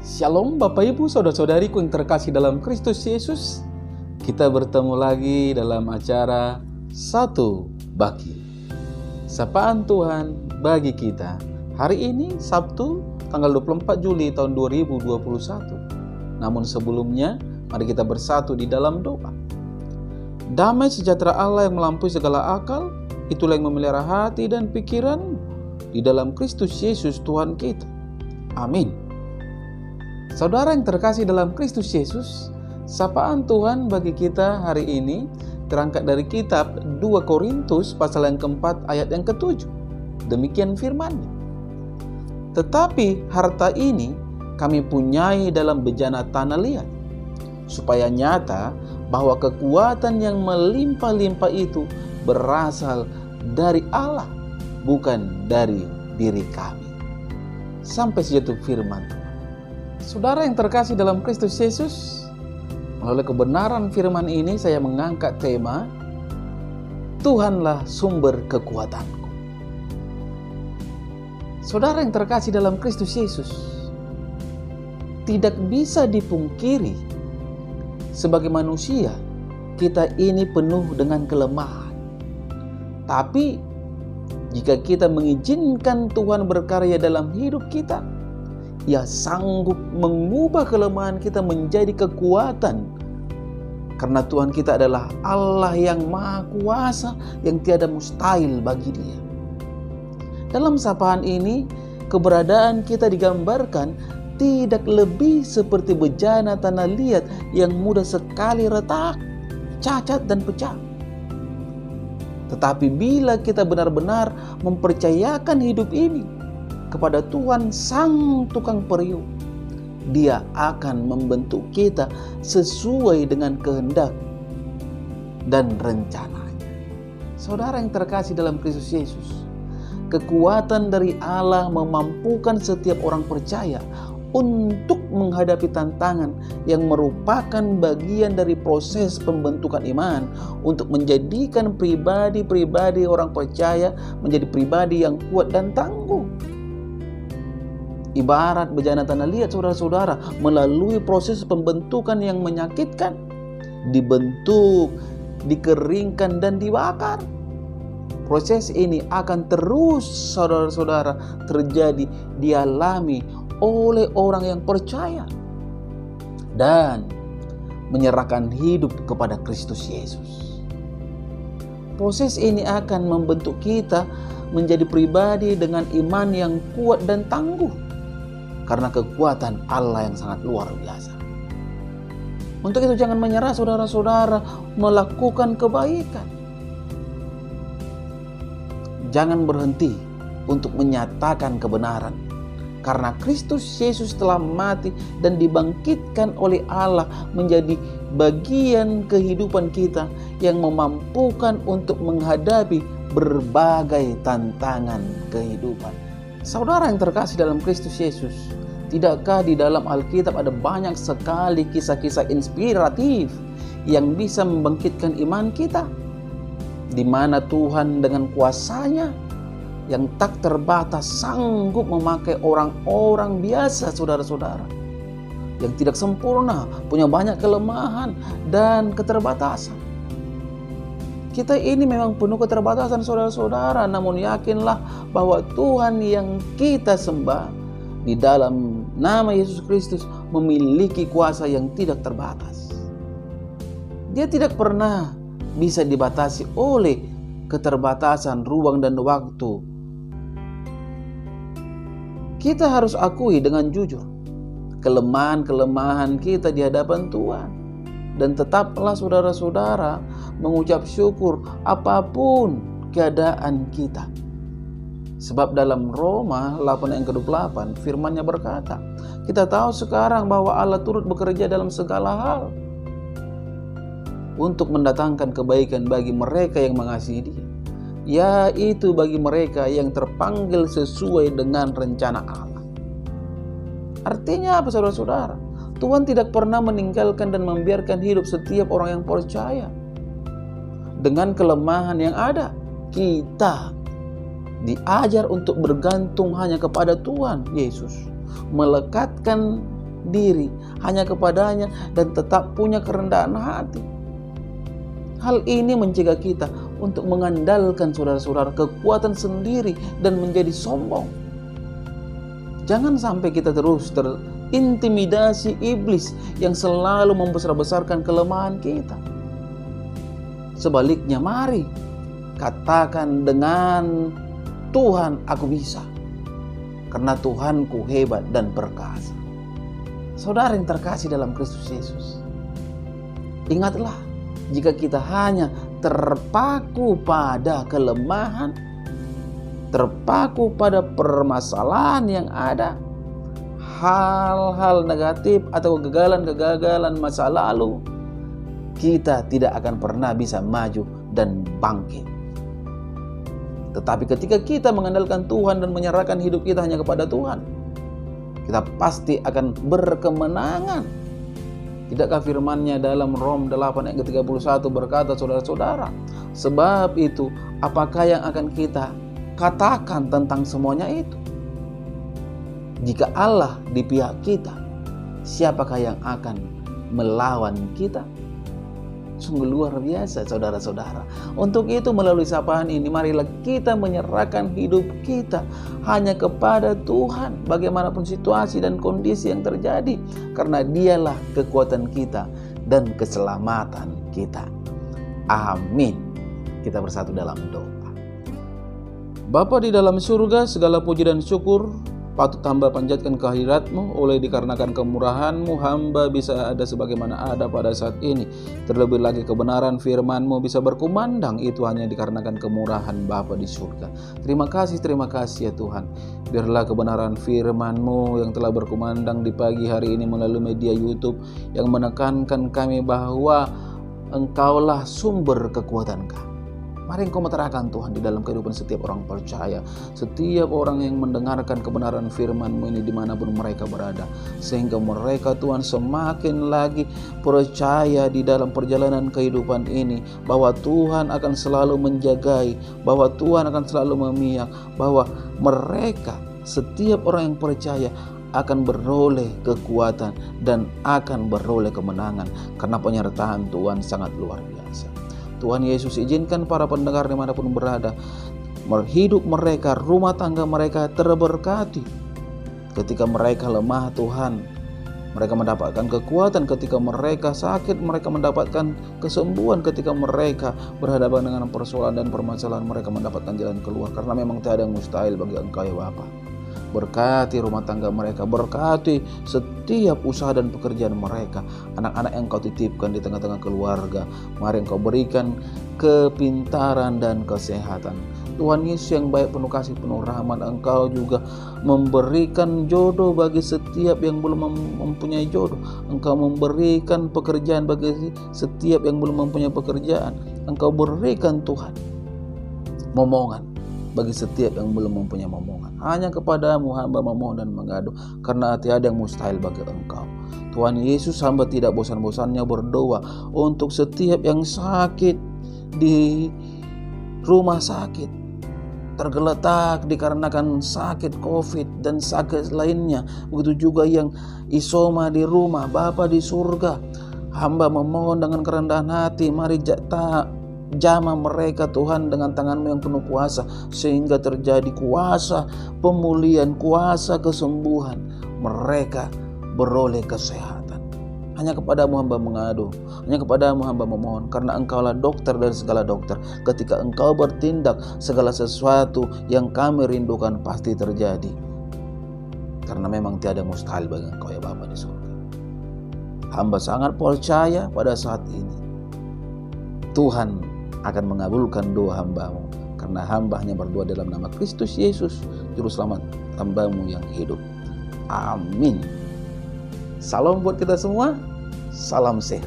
Shalom Bapak Ibu Saudara-saudariku yang terkasih dalam Kristus Yesus. Kita bertemu lagi dalam acara Satu Bagi. Sapaan Tuhan bagi kita. Hari ini Sabtu tanggal 24 Juli tahun 2021. Namun sebelumnya mari kita bersatu di dalam doa. Damai sejahtera Allah yang melampaui segala akal, itulah yang memelihara hati dan pikiran di dalam Kristus Yesus Tuhan kita. Amin. Saudara yang terkasih dalam Kristus Yesus, sapaan Tuhan bagi kita hari ini terangkat dari kitab 2 Korintus pasal yang keempat ayat yang ke-7. Demikian firman-Nya. Tetapi harta ini kami punyai dalam bejana tanah liat, supaya nyata bahwa kekuatan yang melimpah-limpah itu berasal dari Allah, bukan dari diri kami. Sampai situ firman. Saudara yang terkasih dalam Kristus Yesus, melalui kebenaran firman ini saya mengangkat tema Tuhanlah sumber kekuatanku. Saudara yang terkasih dalam Kristus Yesus, tidak bisa dipungkiri sebagai manusia kita ini penuh dengan kelemahan. Tapi jika kita mengizinkan Tuhan berkarya dalam hidup kita, Ia sanggup mengubah kelemahan kita menjadi kekuatan. Karena Tuhan kita adalah Allah yang Maha Kuasa, yang tiada mustahil bagi Dia. Dalam sapaan ini, keberadaan kita digambarkan tidak lebih seperti bejana tanah liat yang mudah sekali retak, cacat dan pecah. Tetapi bila kita benar-benar mempercayakan hidup ini kepada Tuhan Sang Tukang Periuk, Dia akan membentuk kita sesuai dengan kehendak dan rencananya. Saudara yang terkasih dalam Kristus Yesus, kekuatan dari Allah memampukan setiap orang percaya untuk menghadapi tantangan yang merupakan bagian dari proses pembentukan iman untuk menjadikan pribadi-pribadi orang percaya menjadi pribadi yang kuat dan tangguh. Ibarat bejana tanah liat, saudara-saudara, melalui proses pembentukan yang menyakitkan, dibentuk, dikeringkan, dan dibakar. Proses ini akan terus, saudara-saudara, terjadi, dialami oleh orang yang percaya dan menyerahkan hidup kepada Kristus Yesus. Proses ini akan membentuk kita menjadi pribadi dengan iman yang kuat dan tangguh, karena kekuatan Allah yang sangat luar biasa. Untuk itu jangan menyerah, saudara-saudara, melakukan kebaikan. Jangan berhenti untuk menyatakan kebenaran. Karena Kristus Yesus telah mati dan dibangkitkan oleh Allah menjadi bagian kehidupan kita yang memampukan untuk menghadapi berbagai tantangan kehidupan. Saudara yang terkasih dalam Kristus Yesus, tidakkah di dalam Alkitab ada banyak sekali kisah-kisah inspiratif yang bisa membangkitkan iman kita, di mana Tuhan dengan kuasa-Nya yang tak terbatas sanggup memakai orang-orang biasa, saudara-saudara, yang tidak sempurna, punya banyak kelemahan dan keterbatasan. Kita ini memang penuh keterbatasan, saudara-saudara, namun yakinlah bahwa Tuhan yang kita sembah di dalam nama Yesus Kristus memiliki kuasa yang tidak terbatas. Dia tidak pernah bisa dibatasi oleh keterbatasan ruang dan waktu. Kita harus akui dengan jujur kelemahan-kelemahan kita di hadapan Tuhan. Dan tetaplah saudara-saudara mengucap syukur apapun keadaan kita. Sebab dalam Roma 8 yang ke-28 firman-Nya berkata, kita tahu sekarang bahwa Allah turut bekerja dalam segala hal untuk mendatangkan kebaikan bagi mereka yang mengasihi Dia, yaitu bagi mereka yang terpanggil sesuai dengan rencana Allah. Artinya apa, saudara-saudara? Tuhan tidak pernah meninggalkan dan membiarkan hidup setiap orang yang percaya. Dengan kelemahan yang ada, kita diajar untuk bergantung hanya kepada Tuhan Yesus, melekatkan diri hanya kepadanya dan tetap punya kerendahan hati. Hal ini mencegah kita untuk mengandalkan saudara-saudara kekuatan sendiri dan menjadi sombong. Jangan sampai kita terus terintimidasi iblis yang selalu membesar-besarkan kelemahan kita. Sebaliknya, mari katakan dengan Tuhan, aku bisa, karena Tuhanku hebat dan perkasa. Saudara yang terkasih dalam Kristus Yesus, ingatlah, jika kita hanya terpaku pada kelemahan, terpaku pada permasalahan yang ada, hal-hal negatif atau kegagalan-kegagalan masa lalu, kita tidak akan pernah bisa maju dan bangkit. Tetapi ketika kita mengandalkan Tuhan dan menyerahkan hidup kita hanya kepada Tuhan, kita pasti akan berkemenangan. Tidakkah firman-Nya dalam Rom 8 ayat 31 berkata, saudara-saudara, sebab itu apakah yang akan kita katakan tentang semuanya itu? Jika Allah di pihak kita, siapakah yang akan melawan kita? Sungguh luar biasa, saudara-saudara. Untuk itu melalui sapaan ini, marilah kita menyerahkan hidup kita hanya kepada Tuhan, bagaimanapun situasi dan kondisi yang terjadi, karena Dialah kekuatan kita dan keselamatan kita. Amin. Kita bersatu dalam doa. Bapa di dalam surga, segala puji dan syukur patut hamba panjatkan kehadirat-Mu. Oleh dikarenakan kemurahan-Mu, hamba bisa ada sebagaimana ada pada saat ini. Terlebih lagi kebenaran firman-Mu bisa berkumandang, itu hanya dikarenakan kemurahan Bapa di surga. Terima kasih ya Tuhan. Biarlah kebenaran firman-Mu yang telah berkumandang di pagi hari ini melalui media YouTube yang menekankan kami bahwa Engkaulah sumber kekuatan kami. Mari Engkau meterahkan Tuhan di dalam kehidupan setiap orang percaya, setiap orang yang mendengarkan kebenaran firman-Mu ini dimanapun mereka berada, sehingga mereka Tuhan semakin lagi percaya di dalam perjalanan kehidupan ini bahwa Tuhan akan selalu menjagai, bahwa Tuhan akan selalu memihak, bahwa mereka setiap orang yang percaya akan beroleh kekuatan dan akan beroleh kemenangan, karena penyertaan Tuhan sangat luar biasa. Tuhan Yesus, izinkan para pendengar dimanapun berada, hidup mereka, rumah tangga mereka terberkati. Ketika mereka lemah Tuhan, mereka mendapatkan kekuatan. Ketika mereka sakit, mereka mendapatkan kesembuhan. Ketika mereka berhadapan dengan persoalan dan permasalahan, mereka mendapatkan jalan keluar. Karena memang tiada yang mustahil bagi Engkau ya Bapa. Berkati rumah tangga mereka, berkati setiap usaha dan pekerjaan mereka, anak-anak yang Engkau titipkan di tengah-tengah keluarga. Mari Engkau berikan kepintaran dan kesehatan. Tuhan Yesus yang baik, penuh kasih, penuh rahmat, Engkau juga memberikan jodoh bagi setiap yang belum mempunyai jodoh. Engkau memberikan pekerjaan bagi setiap yang belum mempunyai pekerjaan. Engkau berikan Tuhan momongan bagi setiap yang belum mempunyai momongan. Hanya kepadamu hamba memohon dan mengadu, karena tiada yang mustahil bagi Engkau. Tuhan Yesus, hamba tidak bosan-bosannya berdoa untuk setiap yang sakit di rumah sakit, tergeletak dikarenakan sakit COVID dan sakit lainnya. Begitu juga yang isoma di rumah. Bapa di surga, hamba memohon dengan kerendahan hati, mari jamah mereka Tuhan dengan tangan-Mu yang penuh kuasa, sehingga terjadi kuasa pemulihan, kuasa kesembuhan. Mereka beroleh kesehatan. Hanya kepadamu hamba mengadu, hanya kepadamu hamba memohon, karena Engkaulah dokter dari segala dokter. Ketika Engkau bertindak, segala sesuatu yang kami rindukan pasti terjadi, karena memang tiada mustahil bagi Engkau ya Bapa di surga. Hamba sangat percaya pada saat ini Tuhan akan mengabulkan doa hamba-Mu, karena hamba hanya berdoa dalam nama Kristus Yesus, Juru Selamat hamba-Mu yang hidup. Amin. Salam buat kita semua. Salam sehat.